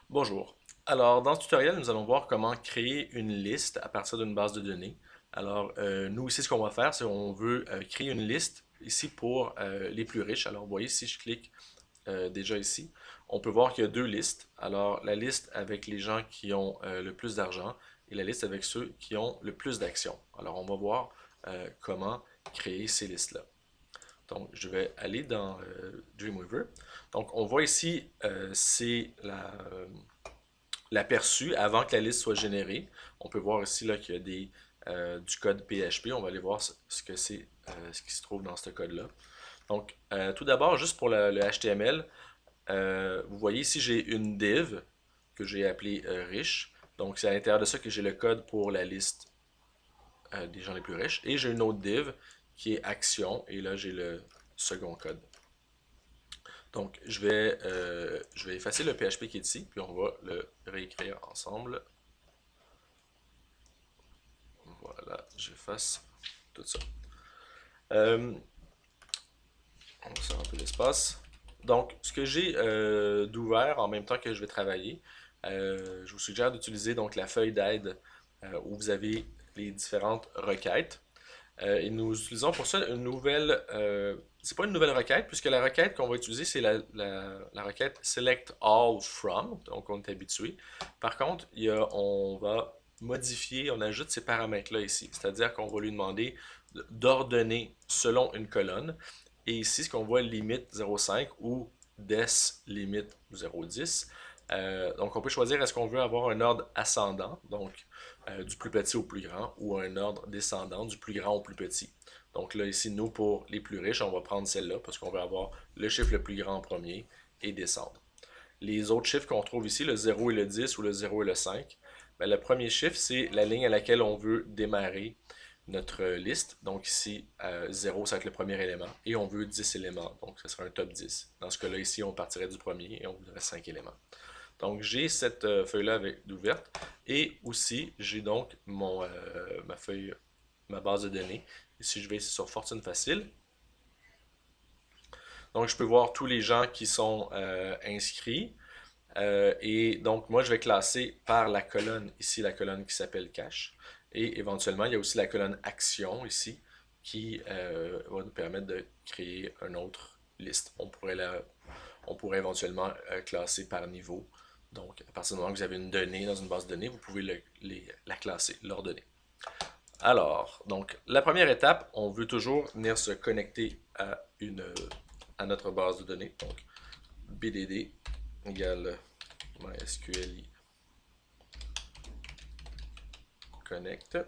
Bonjour. Alors, dans ce tutoriel, nous allons voir comment créer une liste à partir d'une base de données. Alors, nous ici, ce qu'on va faire, c'est qu'on veut créer une liste ici pour les plus riches. Alors, vous voyez, si je clique déjà ici, on peut voir qu'il y a deux listes. Alors, la liste avec les gens qui ont le plus d'argent et la liste avec ceux qui ont le plus d'actions. Alors, on va voir comment créer ces listes-là. Donc, je vais aller dans Dreamweaver. Donc, on voit ici, c'est l'aperçu avant que la liste soit générée. On peut voir ici là, qu'il y a du code PHP. On va aller voir ce que c'est, ce qui se trouve dans ce code-là. Donc, tout d'abord, juste pour le HTML, vous voyez ici, j'ai une div que j'ai appelée riche. Donc, c'est à l'intérieur de ça que j'ai le code pour la liste des gens les plus riches. Et j'ai une autre div qui est action. Et là, j'ai le second code. Donc, je vais effacer le PHP qui est ici, puis on va le réécrire ensemble. Voilà, j'efface tout ça. Euh, on va faire un peu d'espace. Donc, ce que j'ai d'ouvert en même temps que je vais travailler, je vous suggère d'utiliser donc la feuille d'aide où vous avez les différentes requêtes. Et nous utilisons pour ça une nouvelle. C'est pas une nouvelle requête, puisque la requête qu'on va utiliser, c'est la requête select all from, donc on est habitué. Par contre, on va modifier, on ajoute ces paramètres-là ici, c'est-à-dire qu'on va lui demander d'ordonner selon une colonne. Et ici, ce qu'on voit, limite 0,5 ou des limite 0,10. Donc, on peut choisir est-ce qu'on veut avoir un ordre ascendant, donc du plus petit au plus grand, ou un ordre descendant du plus grand au plus petit. Donc là, ici, nous, pour les plus riches, on va prendre celle-là parce qu'on veut avoir le chiffre le plus grand en premier et descendre. Les autres chiffres qu'on trouve ici, le 0 et le 10 ou le 0 et le 5, ben, le premier chiffre, c'est la ligne à laquelle on veut démarrer notre liste. Donc ici, 0, ça va être le premier élément. Et on veut 10 éléments. Donc ce sera un top 10. Dans ce cas-là, ici, on partirait du premier et on voudrait 5 éléments. Donc j'ai cette feuille-là d'ouverte. Et aussi, j'ai donc ma feuille, ma base de données. Et si je vais ici sur Fortune Facile, donc je peux voir tous les gens qui sont inscrits. Et donc, moi, je vais classer par la colonne, ici, la colonne qui s'appelle cache. Et éventuellement, il y a aussi la colonne action ici qui va nous permettre de créer une autre liste. On pourrait éventuellement classer par niveau. Donc, à partir du moment que vous avez une donnée dans une base de données, vous pouvez la classer, l'ordonner. Alors, donc, la première étape, on veut toujours venir se connecter à notre base de données. Donc, BDD égale MySQLi connect.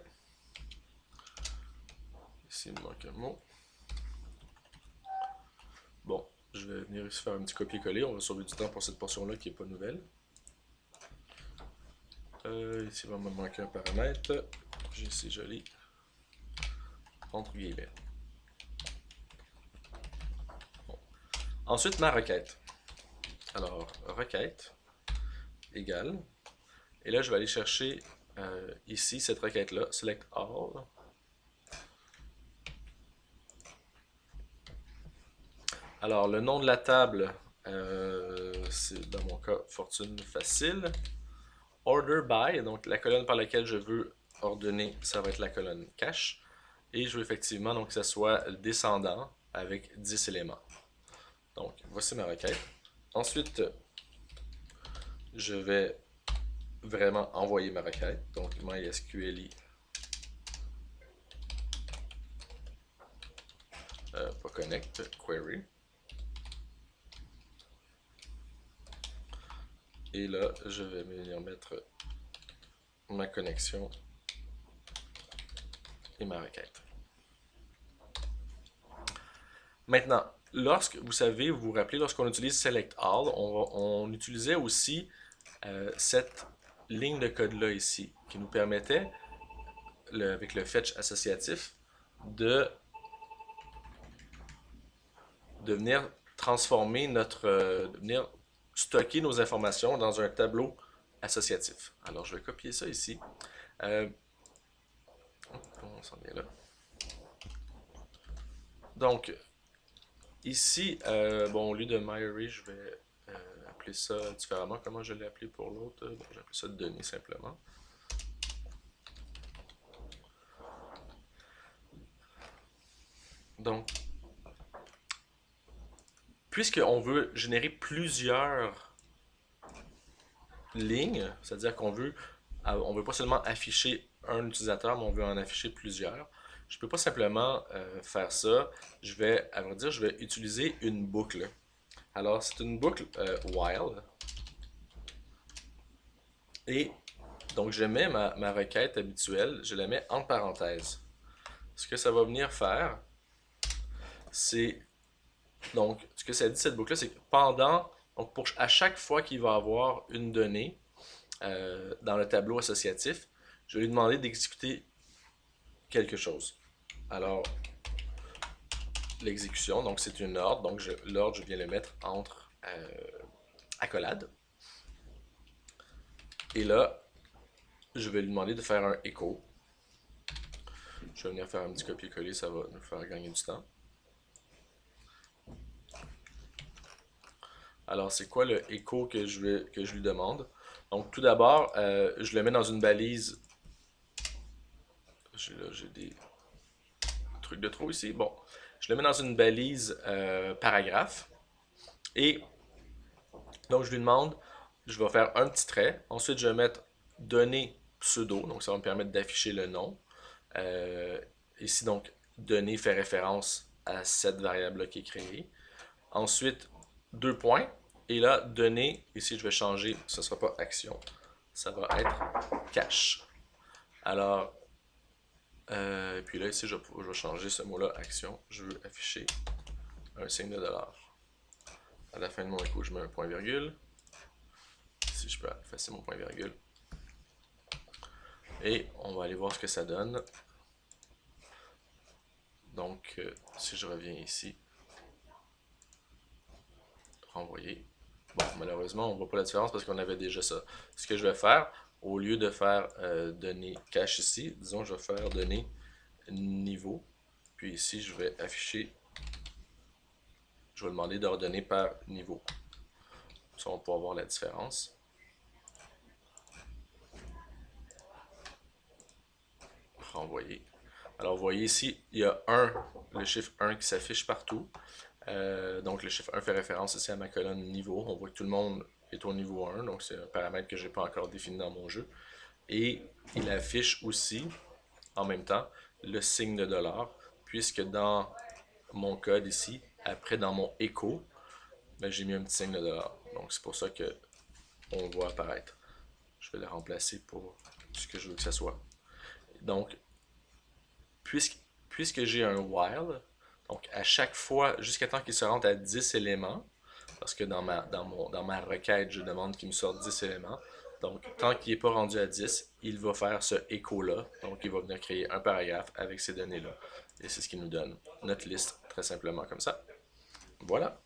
Ici, il me manque un mot. Bon, je vais venir ici faire un petit copier-coller. On va sauver du temps pour cette portion-là qui n'est pas nouvelle. Ici, il va me manquer un paramètre. C'est joli. Entre guillemets. Bon. Ensuite, ma requête. Alors, requête égale. Et là, je vais aller chercher ici cette requête-là, select all. Alors, le nom de la table, c'est dans mon cas fortune facile. Order by, donc la colonne par laquelle je veux ordonner, ça va être la colonne cache. Et je veux effectivement donc que ça soit descendant avec 10 éléments. Donc, voici ma requête. Ensuite, je vais vraiment envoyer ma requête. Donc, MySQLi, pas connect, query. Et là, je vais venir mettre ma connexion et ma requête. Maintenant, lorsque vous savez, vous vous rappelez, lorsqu'on utilise select all, on utilisait aussi cette ligne de code-là ici, qui nous permettait, avec le fetch associatif, de, de venir transformer de venir stocker nos informations dans un tableau associatif. Alors, je vais copier ça ici. Euh, on s'en vient là. Donc, ici, bon, au lieu de myArray, je vais appeler ça différemment. Comment je l'ai appelé pour l'autre? Bon, j'ai appelé ça données simplement. Donc, puisqu'on veut générer plusieurs lignes, c'est-à-dire on veut pas seulement afficher un utilisateur, mais on veut en afficher plusieurs. Je peux pas simplement faire ça. À vrai dire, je vais utiliser une boucle. Alors, c'est une boucle while. Et donc, je mets ma requête habituelle, je la mets entre parenthèses. Ce que ça va venir faire, c'est donc, ce que ça dit cette boucle-là, c'est que à chaque fois qu'il va avoir une donnée dans le tableau associatif, je vais lui demander d'exécuter quelque chose. Alors, l'exécution, donc c'est une ordre, donc l'ordre, je viens le mettre entre accolades. Et là, je vais lui demander de faire un echo. Je vais venir faire un petit copier-coller, ça va nous faire gagner du temps. Alors, c'est quoi le echo que je lui demande? Donc, tout d'abord, je le mets dans une balise. J'ai des trucs de trop ici. Bon, je le mets dans une balise paragraphe. Et donc, je lui demande, je vais faire un petit trait. Ensuite, je vais mettre données pseudo. Donc, ça va me permettre d'afficher le nom. Ici, donc, données fait référence à cette variable-là qui est créée. Ensuite, deux points. Et là, données, ici, je vais changer, ce ne sera pas action. Ça va être cache. Alors, puis là, ici, je vais changer ce mot-là, action. Je veux afficher un signe de dollar. À la fin de mon écho, je mets un point-virgule. Ici, je peux effacer mon point-virgule. Et on va aller voir ce que ça donne. Donc, si je reviens ici, renvoyer. Bon, malheureusement, on ne voit pas la différence parce qu'on avait déjà ça. Ce que je vais faire, au lieu de faire données cache ici, disons, je vais faire données niveau. Puis ici, je vais afficher, je vais demander d'ordonner par niveau. Ça, on va pouvoir voir la différence. Renvoyer. Alors, vous voyez ici, il y a le chiffre 1 qui s'affiche partout. Donc, le chiffre 1 fait référence ici à ma colonne niveau. On voit que tout le monde est au niveau 1, donc c'est un paramètre que je n'ai pas encore défini dans mon jeu. Et il affiche aussi, en même temps, le signe de dollar, puisque dans mon code ici, après dans mon echo, ben, j'ai mis un petit signe de dollar. Donc, c'est pour ça que on voit apparaître. Je vais le remplacer pour ce que je veux que ça soit. Donc, puisque j'ai un while, donc à chaque fois, jusqu'à temps qu'il se rende à 10 éléments, parce que dans ma requête, je demande qu'il me sorte 10 éléments. Donc, tant qu'il n'est pas rendu à 10, il va faire ce écho-là. Donc, il va venir créer un paragraphe avec ces données-là. Et c'est ce qui nous donne notre liste, très simplement comme ça. Voilà.